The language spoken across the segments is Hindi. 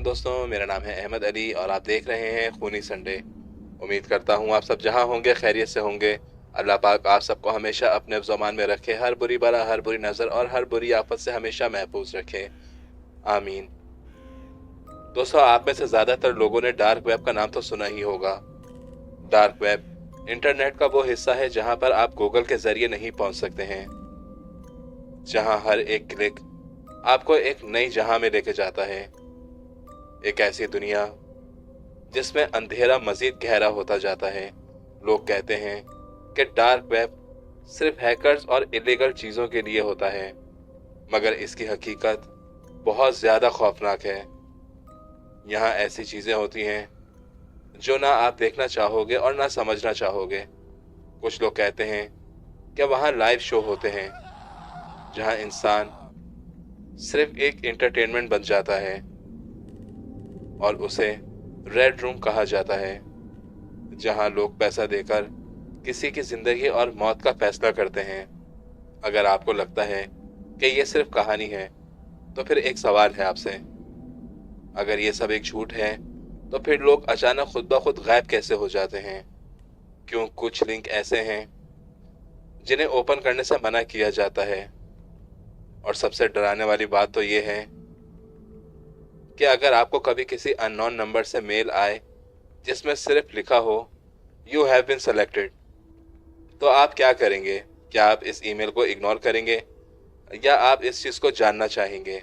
वालेकुम दोस्तों, मेरा नाम है अहमद अली और आप देख रहे हैं खूनी संडे। उम्मीद करता हूँ आप सब जहाँ होंगे खैरियत से होंगे। अल्लाह पाक आप सबको हमेशा अपने ज़मान में रखे, हर बुरी बला, हर बुरी नज़र और हर बुरी आफत से हमेशा महफूज रखे। आमीन। दोस्तों, आप में से ज़्यादातर लोगों ने डार्क वेब का नाम तो सुना ही होगा। डार्क वेब इंटरनेट का वो हिस्सा है जहाँ पर आप गूगल के ज़रिए नहीं पहुँच सकते हैं, जहाँ हर एक क्लिक आपको एक नई जहां में लेके जाता है। एक ऐसी दुनिया जिसमें अंधेरा मजीद गहरा होता जाता है। लोग कहते हैं कि डार्क वेब सिर्फ हैकर्स और इलीगल चीज़ों के लिए होता है, मगर इसकी हकीकत बहुत ज़्यादा खौफनाक है। यहाँ ऐसी चीज़ें होती हैं जो ना आप देखना चाहोगे और ना समझना चाहोगे। कुछ लोग कहते हैं कि वहाँ लाइव शो होते हैं जहाँ इंसान सिर्फ एक एंटरटेनमेंट बन जाता है और उसे रेड रूम कहा जाता है, जहां लोग पैसा देकर किसी की जिंदगी और मौत का फैसला करते हैं। अगर आपको लगता है कि ये सिर्फ कहानी है, तो फिर एक सवाल है आपसे। अगर ये सब एक झूठ है, तो फिर लोग अचानक खुद ब खुद गायब कैसे हो जाते हैं? क्यों कुछ लिंक ऐसे हैं जिन्हें ओपन करने से मना किया जाता है? और सबसे डराने वाली बात तो ये है कि अगर आपको कभी किसी अननोन नंबर से मेल आए जिसमें सिर्फ लिखा हो यू हैव बीन सेलेक्टेड, तो आप क्या करेंगे? क्या आप इस ईमेल को इग्नोर करेंगे या आप इस चीज़ को जानना चाहेंगे?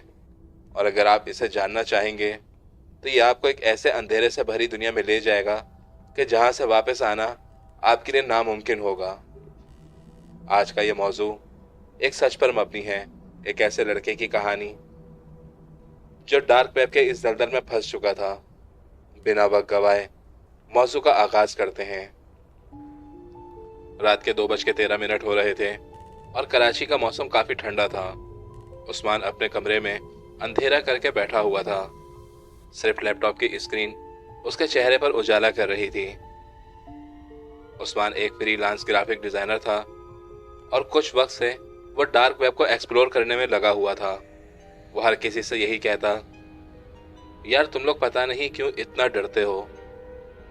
और अगर आप इसे जानना चाहेंगे तो ये आपको एक ऐसे अंधेरे से भरी दुनिया में ले जाएगा कि जहां से वापस आना आपके लिए नामुमकिन होगा। आज का ये मौजू एक सच पर मबनी है, एक ऐसे लड़के की कहानी जो डार्क वेब के इस दलदल में फंस चुका था। बिना वक्त गवाए मौजू का आगाज करते हैं। रात के 2:13 हो रहे थे और कराची का मौसम काफी ठंडा था। उस्मान अपने कमरे में अंधेरा करके बैठा हुआ था। सिर्फ लैपटॉप की स्क्रीन उसके चेहरे पर उजाला कर रही थी। उस्मान एक फ्रीलांस ग्राफिक डिजाइनर था और कुछ वक्त से वो डार्क वेब को एक्सप्लोर करने में लगा हुआ था। वो हर किसी से यही कहता, यार तुम लोग पता नहीं क्यों इतना डरते हो।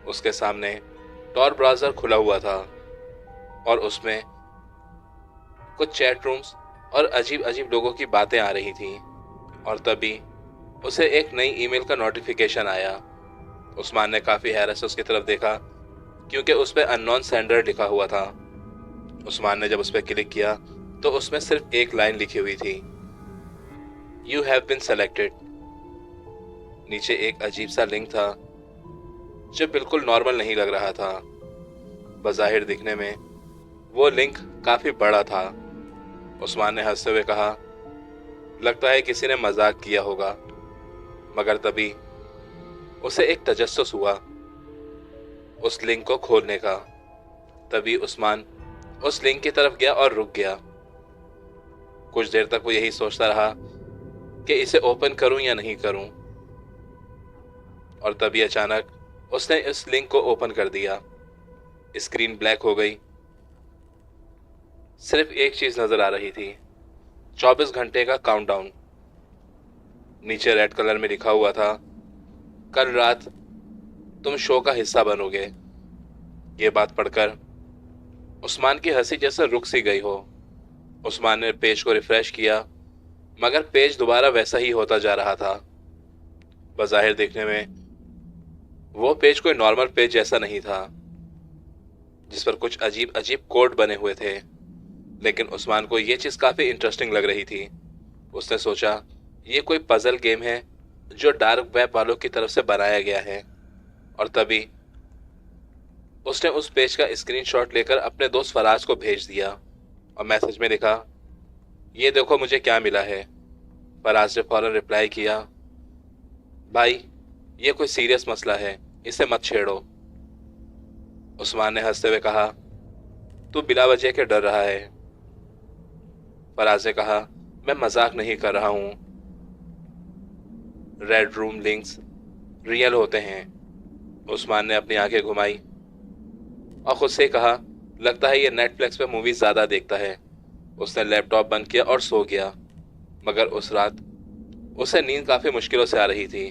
उसके सामने टॉर ब्राउज़र खुला हुआ था और उसमें कुछ चैट रूम्स और अजीब अजीब लोगों की बातें आ रही थीं। और तभी उसे एक नई ईमेल का नोटिफिकेशन आया। उस्मान ने काफ़ी हैरत से उसकी तरफ देखा क्योंकि उस पर अननोन सेंडर लिखा हुआ था। उस्मान ने जब उस पर क्लिक किया तो उसमें सिर्फ एक लाइन लिखी हुई थी, यू हैव बीन सेलेक्टेड। नीचे एक अजीब सा लिंक था जो बिल्कुल नॉर्मल नहीं लग रहा था। बज़ाहिर दिखने में वो लिंक काफ़ी बड़ा था। उस्मान ने हंसते हुए कहा, लगता है किसी ने मजाक किया होगा। मगर तभी उसे एक तजस्सुस हुआ उस लिंक को खोलने का। तभी उस्मान उस लिंक की तरफ गया और रुक गया। कुछ देर तक वो यही सोचता रहा कि इसे ओपन करूं या नहीं करूं। और तभी अचानक उसने इस लिंक को ओपन कर दिया। स्क्रीन ब्लैक हो गई। सिर्फ एक चीज नजर आ रही थी, 24 घंटे का काउंटडाउन। नीचे रेड कलर में लिखा हुआ था, कल रात तुम शो का हिस्सा बनोगे। ये बात पढ़कर उस्मान की हंसी जैसे रुक सी गई हो। उस्मान ने पेज को रिफ्रेश किया, मगर पेज दोबारा वैसा ही होता जा रहा था। बज़ाहिर देखने में वो पेज कोई नॉर्मल पेज जैसा नहीं था जिस पर कुछ अजीब अजीब कोड बने हुए थे, लेकिन उस्मान को ये चीज़ काफ़ी इंटरेस्टिंग लग रही थी। उसने सोचा ये कोई पजल गेम है जो डार्क वेब वालों की तरफ से बनाया गया है। और तभी उसने उस पेज का स्क्रीनशॉट लेकर अपने दोस्त फराज को भेज दिया और मैसेज में लिखा, ये देखो मुझे क्या मिला है। फराज ने फौरन रिप्लाई किया, भाई ये कोई सीरियस मसला है, इसे मत छेड़ो। उस्मान ने हंसते हुए कहा, तू बिला वजह के डर रहा है। फराज ने कहा, मैं मजाक नहीं कर रहा हूं। रेड रूम लिंक्स रियल होते हैं। उस्मान ने अपनी आंखें घुमाई और खुद से कहा, लगता है ये नेटफ्लिक्स पे मूवीज ज्यादा देखता है। उसने लैपटॉप बंद किया और सो गया। मगर उस रात उसे नींद काफी मुश्किलों से आ रही थी।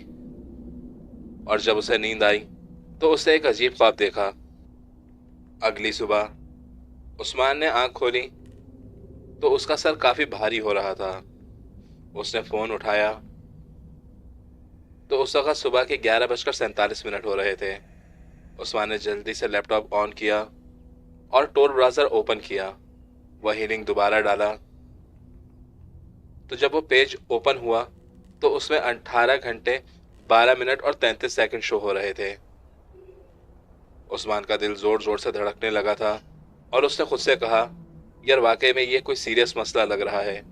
और जब उसे नींद आई तो उसने एक अजीब ख्वाब देखा। अगली सुबह उस्मान ने आंख खोली तो उसका सर काफी भारी हो रहा था। उसने फोन उठाया तो उस वक्त सुबह के 11:47 हो रहे थे। उस्मान ने जल्दी से लैपटॉप ऑन किया और टोर ब्राउज़र ओपन किया। वही लिंक दोबारा डाला तो जब वो पेज ओपन हुआ तो उसमें 18 घंटे 12 मिनट और 33 सेकंड शो हो रहे थे। उस्मान का दिल जोर जोर से धड़कने लगा था और उसने खुद से कहा, यार वाकई में ये कोई सीरियस मसला लग रहा है।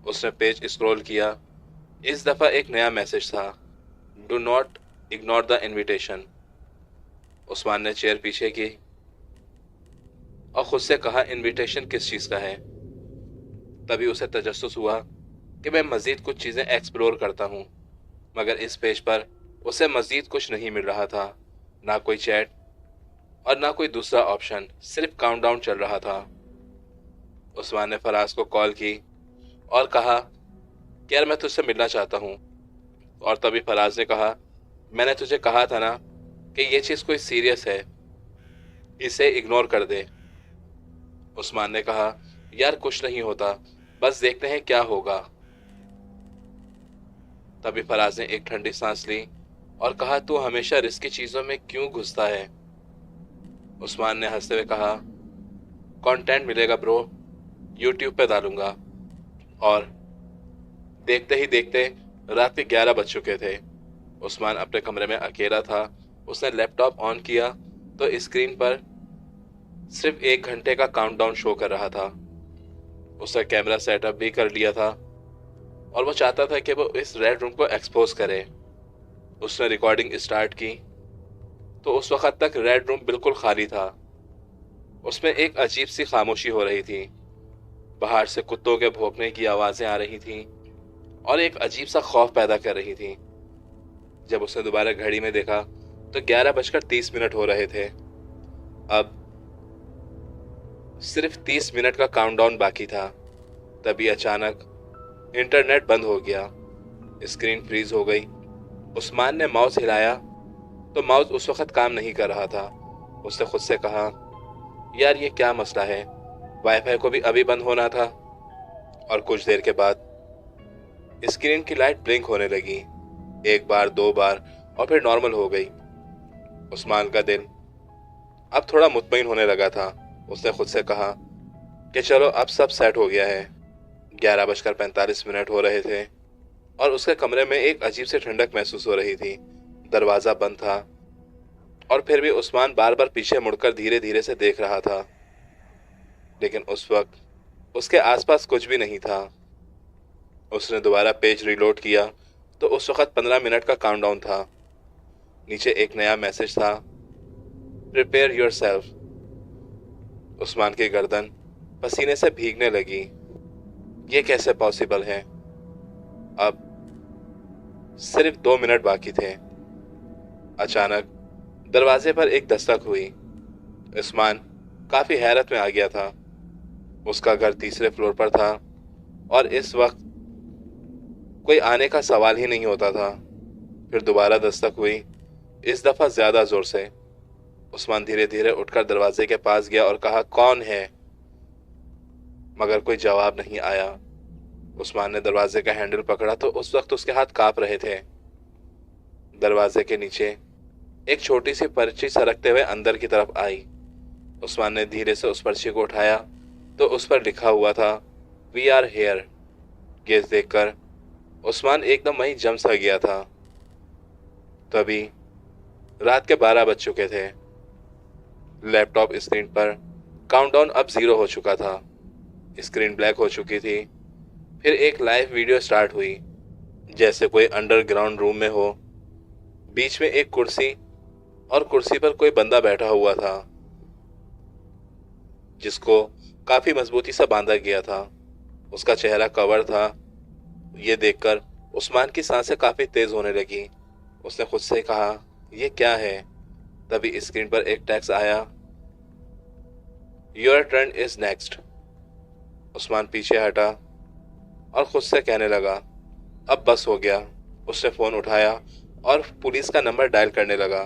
उसने पेज स्क्रॉल किया। इस दफा एक नया मैसेज था, do not ignore the invitation. Usman ने चेयर पीछे की और खुद से कहा, इनविटेशन किस चीज का है। तभी उसे तजस्सुस हुआ कि मैं मजीद कुछ चीजें एक्सप्लोर करता हूँ, मगर इस पेज पर उसे मजीद कुछ नहीं मिल रहा था। ना कोई चैट और ना कोई दूसरा ऑप्शन, सिर्फ काउंटडाउन चल रहा था। उस्मान ने फराज को कॉल की और कहा कि यार मैं तुझसे मिलना चाहता हूँ। और तभी फराज ने कहा, मैंने तुझे कहा था ना कि ये चीज़ कोई सीरियस है, इसे इग्नोर कर दे। उस्मान ने कहा, यार कुछ नहीं होता, बस देखते हैं क्या होगा। तभी फराज ने एक ठंडी सांस ली और कहा, तू हमेशा रिस्की चीजों में क्यों घुसता है। उस्मान ने हंसते हुए कहा, कंटेंट मिलेगा ब्रो, यूट्यूब पे डालूंगा। और देखते ही देखते रात के 11 बज चुके थे। उस्मान अपने कमरे में अकेला था। उसने लैपटॉप ऑन किया तो स्क्रीन पर सिर्फ 1 घंटे का काउंटडाउन शो कर रहा था। उसने कैमरा सेटअप भी कर लिया था और वो चाहता था कि वो इस रेड रूम को एक्सपोज करे। उसने रिकॉर्डिंग स्टार्ट की तो उस वक्त तक रेड रूम बिल्कुल खाली था। उसमें एक अजीब सी खामोशी हो रही थी। बाहर से कुत्तों के भौंकने की आवाजें आ रही थीं और एक अजीब सा खौफ पैदा कर रही थी। जब उसने दोबारा घड़ी में देखा तो 11:30 हो रहे थे। अब सिर्फ 30 मिनट का काउंटडाउन बाकी था। तभी अचानक इंटरनेट बंद हो गया। स्क्रीन फ्रीज हो गई। उस्मान ने माउस हिलाया तो माउस उस वक्त काम नहीं कर रहा था। उसने खुद से कहा, यार ये क्या मसला है, वाईफाई को भी अभी बंद होना था। और कुछ देर के बाद स्क्रीन की लाइट ब्लिंक होने लगी, 1 बार 2 बार और फिर नॉर्मल हो गई। उस्मान का दिल अब थोड़ा मुतमईन होने लगा था। उसने खुद से कहा कि चलो अब सब सेट हो गया है। 11:45 हो रहे थे और उसके कमरे में एक अजीब सी ठंडक महसूस हो रही थी। दरवाजा बंद था और फिर भी उस्मान बार बार पीछे मुड़कर धीरे धीरे से देख रहा था, लेकिन उस वक्त उसके आसपास कुछ भी नहीं था। उसने दोबारा पेज रीलोड किया तो उस वक्त 15 मिनट का काउंटडाउन था। नीचे एक नया मैसेज था, प्रिपेयर योरसेल्फ। उस्मान की गर्दन पसीने से भीगने लगी। ये कैसे पॉसिबल है। अब सिर्फ 2 मिनट बाकी थे। अचानक दरवाजे पर एक दस्तक हुई। उस्मान काफी हैरत में आ गया था। उसका घर तीसरे फ्लोर पर था और इस वक्त कोई आने का सवाल ही नहीं होता था। फिर दोबारा दस्तक हुई, इस दफा ज्यादा जोर से। उस्मान धीरे धीरे उठकर दरवाजे के पास गया और कहा, कौन है। मगर कोई जवाब नहीं आया। उस्मान ने दरवाजे का हैंडल पकड़ा तो उस वक्त उसके हाथ कांप रहे थे। दरवाजे के नीचे एक छोटी सी पर्ची सरकते हुए अंदर की तरफ आई। उस्मान ने धीरे से उस पर्ची को उठाया तो उस पर लिखा हुआ था, वी आर हेयर। ये देखकर उस्मान एकदम वहीं जम सा गया था। तभी रात के 12 बज चुके थे। लैपटॉप स्क्रीन पर काउंटडाउन अब 0 हो चुका था। स्क्रीन ब्लैक हो चुकी थी। फिर एक लाइव वीडियो स्टार्ट हुई, जैसे कोई अंडरग्राउंड रूम में हो। बीच में एक कुर्सी और कुर्सी पर कोई बंदा बैठा हुआ था जिसको काफी मजबूती से बांधा गया था। उसका चेहरा कवर था। ये देखकर उस्मान की सांसें काफी तेज होने लगी। उसने खुद से कहा, ये क्या है। तभी स्क्रीन पर एक टेक्स्ट आया, your turn is next. Usman पीछे हटा और खुद से कहने लगा, अब बस हो गया। उसने फोन उठाया और पुलिस का नंबर डायल करने लगा।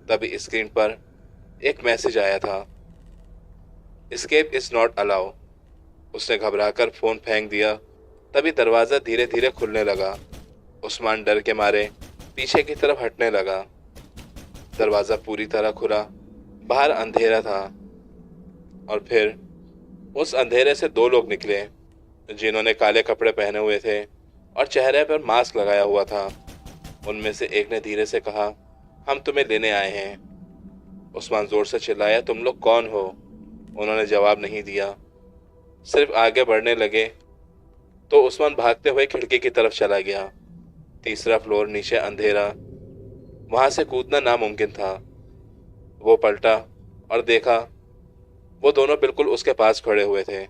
तभी स्क्रीन पर एक मैसेज आया था, एस्केप इज नॉट अलाउ। उसने घबराकर फोन फेंक दिया। तभी दरवाजा धीरे धीरे खुलने लगा। उस्मान डर के मारे पीछे की तरफ हटने लगा। दरवाजा पूरी तरह खुला, बाहर अंधेरा था और फिर उस अंधेरे से दो लोग निकले जिन्होंने काले कपड़े पहने हुए थे और चेहरे पर मास्क लगाया हुआ था। उनमें से एक ने धीरे से कहा, हम तुम्हें लेने आए हैं। उस्मान जोर से चिल्लाया, तुम लोग कौन हो? उन्होंने जवाब नहीं दिया, सिर्फ आगे बढ़ने लगे। तो उस्मान भागते हुए खिड़की की तरफ चला गया। तीसरा फ्लोर, नीचे अंधेरा, वहां से कूदना नामुमकिन था। वो पलटा और देखा वो दोनों बिल्कुल उसके पास खड़े हुए थे।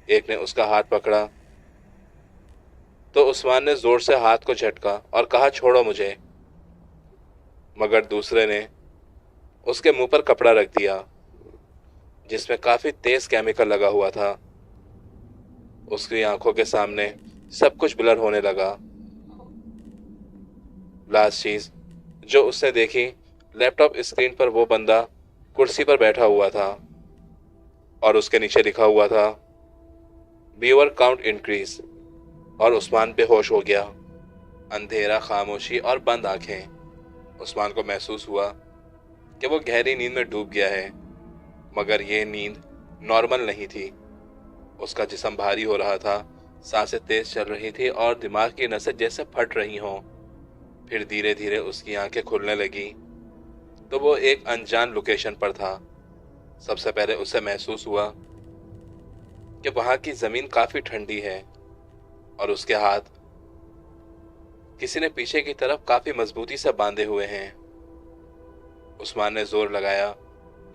एक ने उसका हाथ पकड़ा तो उस्मान ने जोर से हाथ को झटका और कहा, छोड़ो मुझे। मगर दूसरे ने उसके मुंह पर कपड़ा रख दिया जिसमें काफी तेज केमिकल लगा हुआ था। उसकी आंखों के सामने सब कुछ ब्लर होने लगा। लास्ट चीज जो उसने देखी, लैपटॉप स्क्रीन पर वो बंदा कुर्सी पर बैठा हुआ था और उसके नीचे लिखा हुआ था, व्यूअर काउंट इंक्रीज। और उस्मान बेहोश हो गया। अंधेरा, खामोशी और बंद आंखें। उस्मान को महसूस हुआ कि वो गहरी नींद में डूब गया है, मगर ये नींद नॉर्मल नहीं थी। उसका जिस्म भारी हो रहा था, सांसें तेज चल रही थी और दिमाग की नसें जैसे फट रही हों। फिर धीरे धीरे उसकी आंखें खुलने लगी तो वो एक अनजान लोकेशन पर था। सबसे पहले उसे महसूस हुआ कि वहां की जमीन काफी ठंडी है और उसके हाथ किसी ने पीछे की तरफ काफी मजबूती से बांधे हुए हैं। उस्मान ने जोर लगाया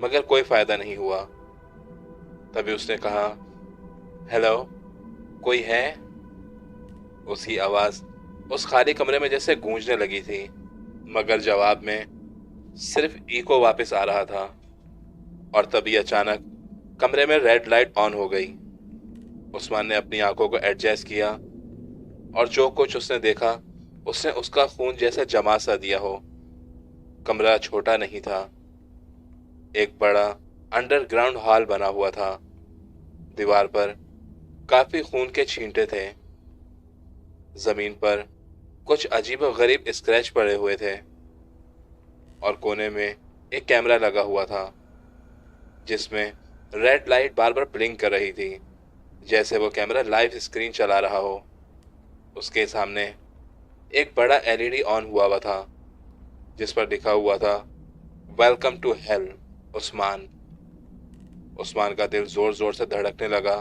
मगर कोई फायदा नहीं हुआ। तभी उसने कहा, हेलो, कोई है? उसकी आवाज उस खाली कमरे में जैसे गूंजने लगी थी, मगर जवाब में सिर्फ इको वापस आ रहा था। और तभी अचानक कमरे में रेड लाइट ऑन हो गई। उस्मान ने अपनी आंखों को एडजस्ट किया और जो कुछ उसने देखा उसने उसका खून जैसे जमा सा दिया हो। कमरा छोटा नहीं था, एक बड़ा अंडरग्राउंड हॉल बना हुआ था। दीवार पर काफी खून के छींटे थे। जमीन पर कुछ अजीब गरीब स्क्रैच पड़े हुए थे और कोने में एक कैमरा लगा हुआ था जिसमें रेड लाइट बार बार ब्लिंक कर रही थी, जैसे वो कैमरा लाइव स्क्रीन चला रहा हो। उसके सामने एक बड़ा एलईडी ऑन हुआ था जिस पर लिखा हुआ था, welcome to hell Usman. Usman का दिल जोर जोर से धड़कने लगा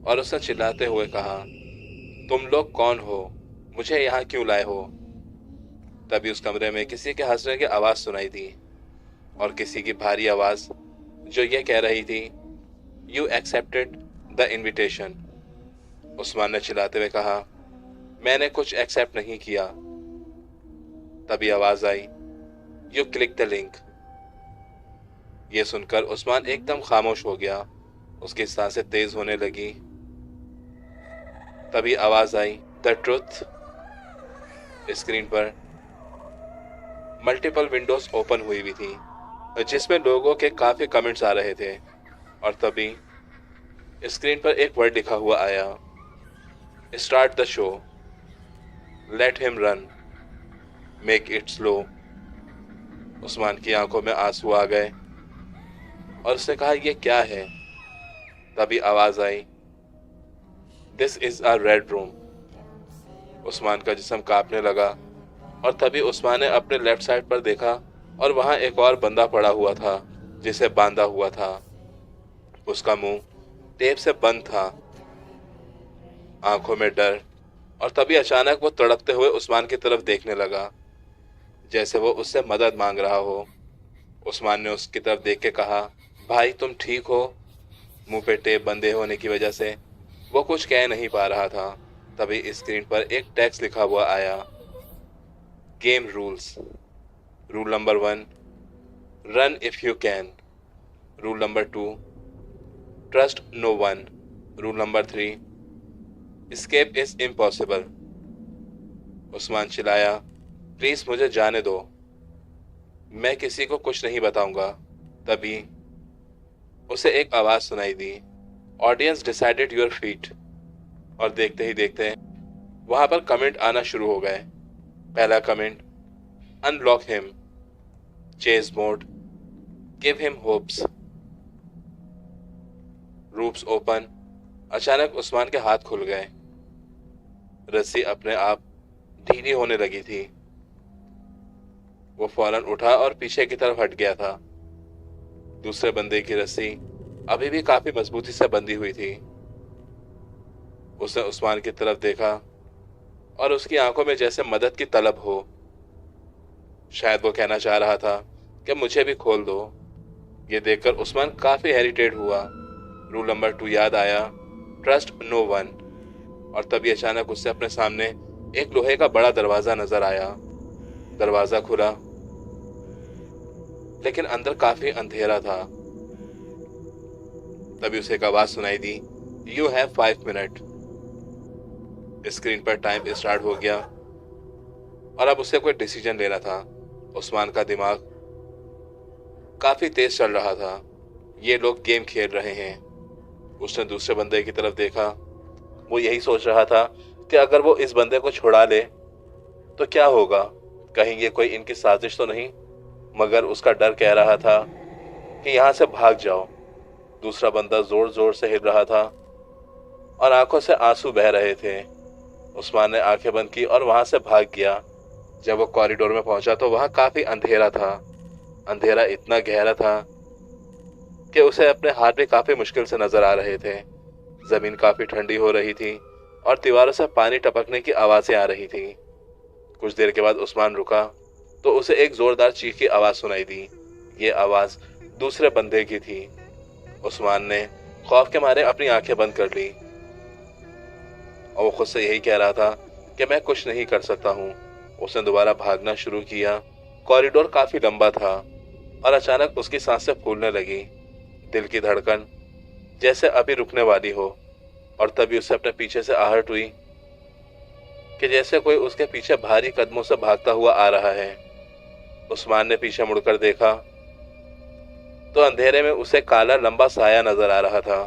और उसने चिल्लाते हुए कहा, तुम लोग कौन हो? मुझे यहाँ क्यों लाए हो? तभी उस कमरे में किसी के हंसने की आवाज सुनाई दी और किसी की भारी आवाज जो ये कह रही थी, you accepted the invitation. Usman ने चिल्लाते हुए कहा, मैंने कुछ एक्सेप्ट नहीं किया। तभी आवाज आई, यू क्लिक द लिंक। यह सुनकर उस्मान एकदम खामोश हो गया। उसकी सांसें तेज होने लगी। तभी आवाज आई, द ट्रुथ। स्क्रीन पर मल्टीपल विंडोज ओपन हुई हुई थी जिसमें लोगों के काफी कमेंट्स आ रहे थे और तभी स्क्रीन पर एक वर्ड लिखा हुआ आया, start the show, let him run, make it slow. Usman की आंखों में आंसू आ गए और उसने कहा, यह क्या है? तभी आवाज आई, this is a red room. Usman का जिस्म कांपने लगा और तभी उस्मान ने अपने लेफ्ट साइड पर देखा और वहां एक और बंदा पड़ा हुआ था जिसे बांधा हुआ था। उसका मुंह टेप से बंद था, आंखों में डर। और तभी अचानक वो तड़पते हुए उस्मान की तरफ देखने लगा जैसे वो उससे मदद मांग रहा हो। उस्मान ने उसकी तरफ देख के कहा, भाई तुम ठीक हो? मुंह पे टेप बंधे होने की वजह से वो कुछ कह नहीं पा रहा था। तभी स्क्रीन पर एक टेक्स्ट लिखा हुआ आया, game rules. Rule number 1, run if you can. Rule number 2, trust no one. Rule number 3, escape is impossible। Usman चिल्लाया, प्लीज मुझे जाने दो, मैं किसी को कुछ नहीं बताऊंगा। तभी उसे एक आवाज सुनाई दी, ऑडियंस डिसाइडेड योर फीट। और देखते ही देखते वहां पर कमेंट आना शुरू हो गए। पहला comment, unblock him, chase mode, give him hopes, ropes open. अचानक उस्मान के हाथ खुल गए। रस्सी अपने आप ढीली होने लगी थी। वो फौरन उठा और पीछे की तरफ हट गया था। दूसरे बंदे की रस्सी अभी भी काफी मजबूती से बंधी हुई थी। उसने उस्मान की तरफ देखा और उसकी आंखों में जैसे मदद की तलब हो। शायद वो कहना चाह रहा था कि मुझे भी खोल दो। ये देखकर उस्मान काफी हेरिटेट हुआ। रूल नंबर 2 याद आया, ट्रस्ट नो वन। और तभी अचानक उससे अपने सामने एक लोहे का बड़ा दरवाजा नजर आया। दरवाजा खुला, लेकिन अंदर काफी अंधेरा था। तभी उसे एक आवाज सुनाई दी, यू हैव 5 मिनट। स्क्रीन पर टाइम स्टार्ट हो गया और अब उसे कोई डिसीजन लेना था। उस्मान का दिमाग काफी तेज चल रहा था। ये लोग गेम खेल रहे हैं। उसने दूसरे बंदे की तरफ देखा। वो यही सोच रहा था कि अगर वो इस बंदे को छुड़ा ले तो क्या होगा, कहीं ये कोई इनकी साजिश तो नहीं। मगर उसका डर कह रहा था कि यहां से भाग जाओ। दूसरा बंदा जोर जोर से हिल रहा था और आंखों से आंसू बह रहे थे। उस्मान ने आंखें बंद की और वहां से भाग गया। जब वो कॉरिडोर में पहुंचा तो वहां काफी अंधेरा था। अंधेरा इतना गहरा था कि उसे अपने हाथ भी काफी मुश्किल से नजर आ रहे थे। जमीन काफी ठंडी हो रही थी और दीवारों से पानी टपकने की आवाजें आ रही थी। कुछ देर के बाद उस्मान रुका तो उसे एक जोरदार चीख की आवाज सुनाई दी। ये आवाज दूसरे बंदे की थी। उस्मान ने खौफ के मारे अपनी आंखें बंद कर ली और वो खुद से यही कह रहा था कि मैं कुछ नहीं कर सकता हूँ। उसने दोबारा भागना शुरू किया। कॉरिडोर काफी लंबा था और अचानक उसकी सांसें फूलने लगी, दिल की धड़कन जैसे अभी रुकने वाली हो। और तभी उसे अपने पीछे से आहट हुई कि जैसे कोई उसके पीछे भारी कदमों से भागता हुआ आ रहा है। उस्मान ने पीछे मुड़कर देखा तो अंधेरे में उसे काला लंबा साया नजर आ रहा था।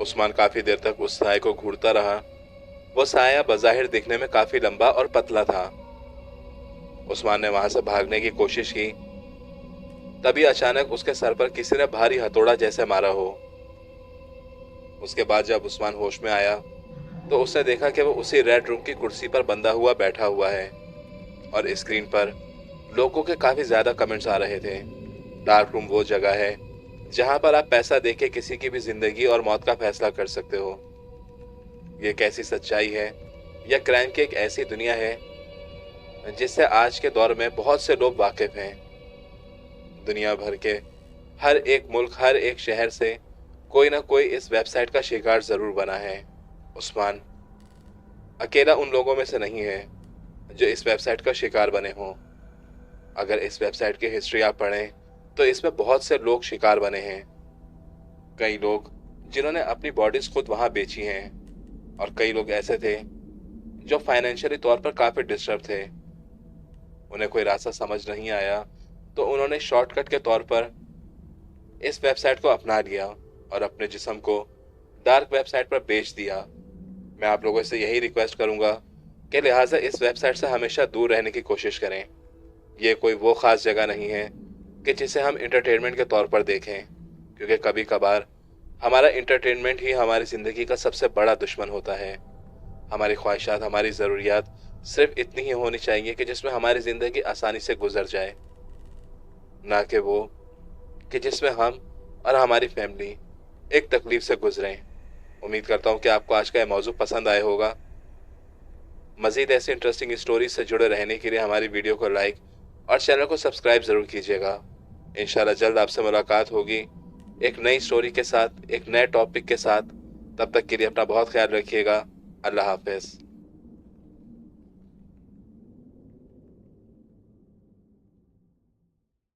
उस्मान काफी देर तक उस साए को घूरता रहा। वो साया बज़ाहिर दिखने में काफी लंबा और पतला था। उस्मान ने वहां से भागने की कोशिश की। तभी अचानक उसके सर पर किसी ने भारी हथौड़ा जैसे मारा हो। उसके बाद जब उस्मान होश में आया तो उसने देखा कि वो उसी रेड रूम की कुर्सी पर बंधा हुआ बैठा हुआ है और स्क्रीन पर लोगों के काफी ज्यादा कमेंट्स आ रहे थे। डार्क रूम वो जगह है जहां पर आप पैसा देके किसी की भी जिंदगी और मौत का फैसला कर सकते हो। ये कैसी सच्चाई है, यह क्राइम की एक ऐसी दुनिया है जिससे आज के दौर में बहुत से लोग वाकिफ हैं। दुनिया भर के हर एक मुल्क, हर एक शहर से कोई ना कोई इस वेबसाइट का शिकार जरूर बना है। उस्मान अकेला उन लोगों में से नहीं है जो इस वेबसाइट का शिकार बने हों। अगर इस वेबसाइट की हिस्ट्री आप पढ़ें तो इसमें बहुत से लोग शिकार बने हैं। कई लोग जिन्होंने अपनी बॉडीज खुद वहां बेची हैं और कई लोग ऐसे थे जो फाइनेंशियली तौर पर काफी डिस्टर्ब थे। उन्हें कोई रास्ता समझ नहीं आया तो उन्होंने शॉर्टकट के तौर पर इस वेबसाइट को अपना लिया और अपने जिस्म को डार्क वेबसाइट पर बेच दिया। मैं आप लोगों से यही रिक्वेस्ट करूंगा कि लिहाजा इस वेबसाइट से हमेशा दूर रहने की कोशिश करें। ये कोई वो खास जगह नहीं है कि जिसे हम इंटरटेनमेंट के तौर पर देखें, क्योंकि कभी कभार हमारा इंटरटेनमेंट ही हमारी ज़िंदगी का सबसे बड़ा दुश्मन होता है। हमारी ख्वाहिशात, हमारी ज़रूरियात सिर्फ इतनी ही होनी चाहिए कि जिसमें हमारी ज़िंदगी आसानी से गुजर जाए, ना कि वो कि जिसमें हम और हमारी फैमिली एक तकलीफ से गुजरें। उम्मीद करता हूँ कि आपको आज का यह मौजू पसंद आया होगा। मज़ीद ऐसी इंटरेस्टिंग स्टोरीज से जुड़े रहने के लिए हमारी वीडियो को लाइक और चैनल को सब्सक्राइब ज़रूर कीजिएगा। इंशाल्लाह जल्द आपसे मुलाकात होगी एक नई स्टोरी के साथ, एक नए टॉपिक के साथ। तब तक के लिए अपना बहुत ख्याल रखिएगा। अल्लाह हाफ़िज़।